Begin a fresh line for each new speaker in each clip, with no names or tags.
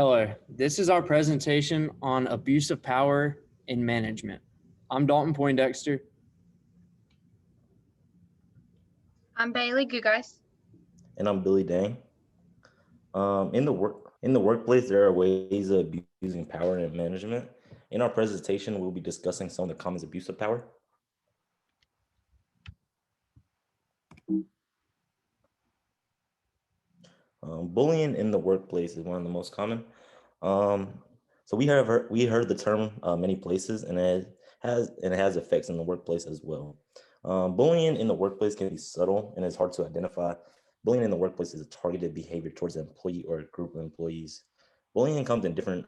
Hello, this is our presentation on abuse of power in management. I'm Dalton Poindexter.
I'm Bailey Gugeis.
And I'm Billy Dang. In the workplace, there are ways of abusing power in management. In our presentation, we'll be discussing some of the common abuse of power. Bullying in the workplace is one of the most common. So we heard the term many places, and it has effects in the workplace as well. Bullying in the workplace can be subtle and it's hard to identify. Bullying in the workplace is a targeted behavior towards an employee or a group of employees. Bullying comes in different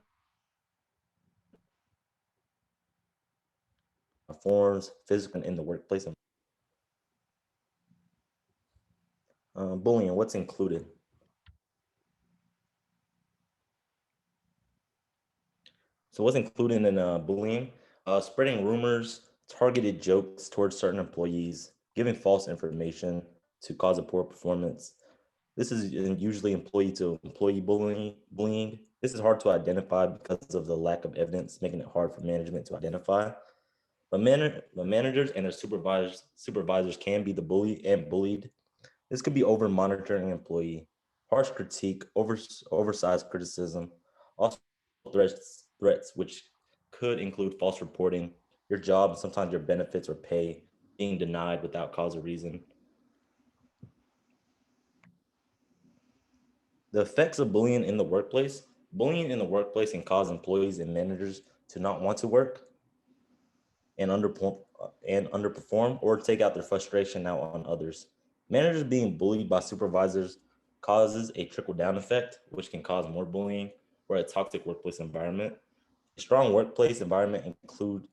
forms, physical and in the workplace. Bullying, what's included? So what's included in bullying? Spreading rumors, targeted jokes towards certain employees, giving false information to cause a poor performance. This is usually employee to employee bullying. This is hard to identify because of the lack of evidence, making it hard for management to identify. But managers and their supervisors can be the bully and bullied. This could be over monitoring an employee, harsh critique, oversized criticism, also threats which could include false reporting, your job, and sometimes your benefits or pay being denied without cause or reason. The effects of bullying in the workplace. Bullying in the workplace can cause employees and managers to not want to work and underperform or take out their frustration out on others. Managers being bullied by supervisors causes a trickle-down effect, which can cause more bullying or a toxic workplace environment. A strong workplace environment includes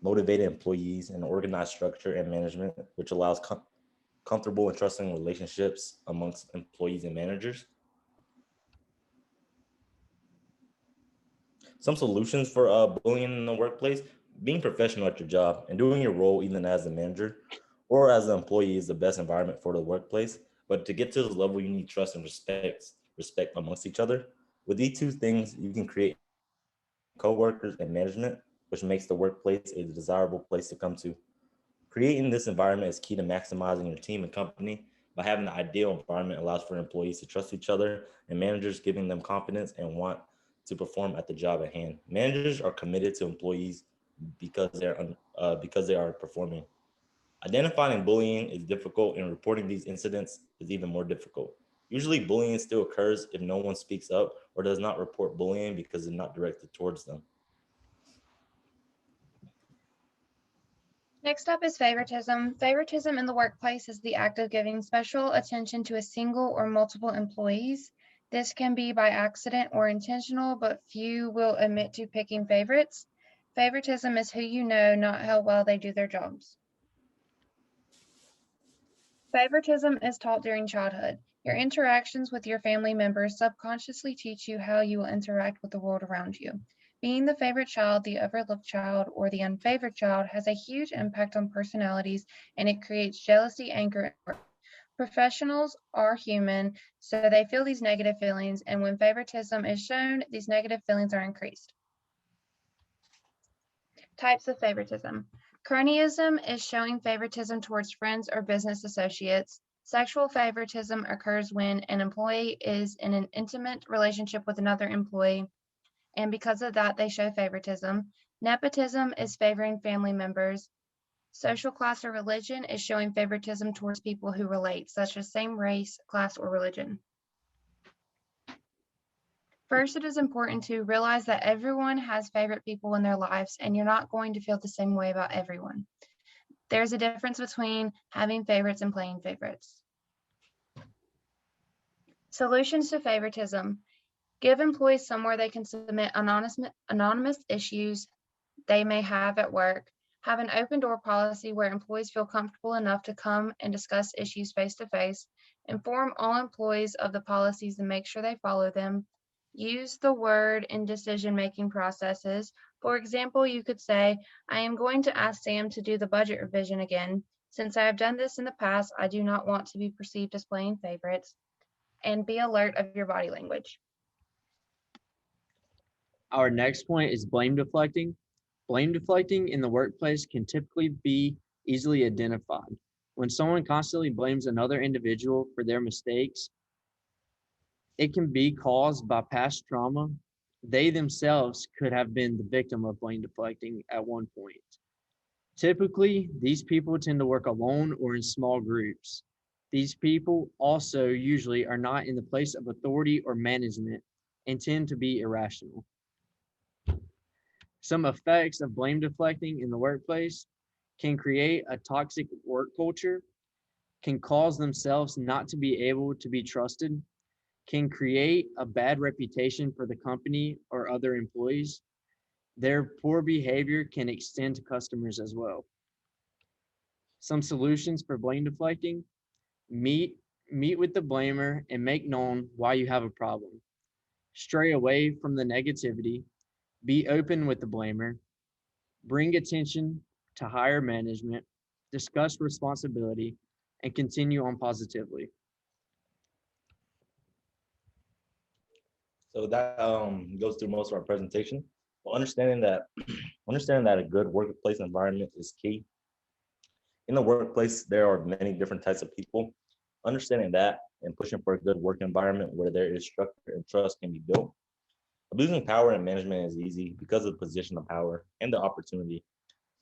motivated employees and organized structure and management, which allows comfortable and trusting relationships amongst employees and managers. Some solutions for bullying in the workplace: being professional at your job and doing your role even as a manager or as an employee is the best environment for the workplace. But to get to this level, you need trust and respect amongst each other. With these two things, you can create coworkers and management, which makes the workplace a desirable place to come to. Creating this environment is key to maximizing your team and company. By having the ideal environment allows for employees to trust each other and managers giving them confidence and want to perform at the job at hand. Managers are committed to employees because they are performing. Identifying bullying is difficult, and reporting these incidents is even more difficult. Usually, bullying still occurs if no one speaks up or does not report bullying because it's not directed towards them.
Next up is favoritism. Favoritism in the workplace is the act of giving special attention to a single or multiple employees. This can be by accident or intentional, but few will admit to picking favorites. Favoritism is who you know, not how well they do their jobs. Favoritism is taught during childhood. Your interactions with your family members subconsciously teach you how you will interact with the world around you. Being the favorite child, the overlooked child, or the unfavored child has a huge impact on personalities, and it creates jealousy, anger. Professionals are human, so they feel these negative feelings, and when favoritism is shown, these negative feelings are increased. Types of favoritism. Cronyism is showing favoritism towards friends or business associates. Sexual favoritism occurs when an employee is in an intimate relationship with another employee, and because of that, they show favoritism. Nepotism is favoring family members. Social class or religion is showing favoritism towards people who relate, such as same race, class, or religion. First, it is important to realize that everyone has favorite people in their lives, and you're not going to feel the same way about everyone. There's a difference between having favorites and playing favorites. Solutions to favoritism. Give employees somewhere they can submit anonymous issues they may have at work. Have an open door policy where employees feel comfortable enough to come and discuss issues face to face. Inform all employees of the policies and make sure they follow them. Use the word in decision-making processes. For example, you could say, I am going to ask Sam to do the budget revision again. Since I have done this in the past, I do not want to be perceived as playing favorites. And be alert of your body language.
Our next point is blame deflecting. Blame deflecting in the workplace can typically be easily identified. When someone constantly blames another individual for their mistakes, it can be caused by past trauma. They themselves could have been the victim of blame deflecting at one point. Typically, these people tend to work alone or in small groups. These people also usually are not in the place of authority or management and tend to be irrational. Some effects of blame deflecting in the workplace can create a toxic work culture, can cause themselves not to be able to be trusted, can create a bad reputation for the company or other employees. Their poor behavior can extend to customers as well. Some solutions for blame deflecting: meet meet with the blamer and make known why you have a problem. Stray away from the negativity, be open with the blamer, bring attention to higher management, discuss responsibility, and continue on positively.
So that goes through most of our presentation. Well, understanding that a good workplace environment is key. In the workplace, there are many different types of people. Understanding that and pushing for a good work environment where there is structure and trust can be built. Abusing power in management is easy because of the position of power and the opportunity.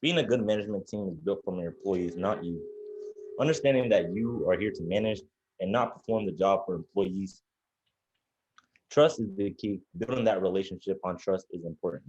Being a good management team is built from your employees, not you. Understanding that you are here to manage and not perform the job for employees. Trust is the key. Building that relationship on trust is important.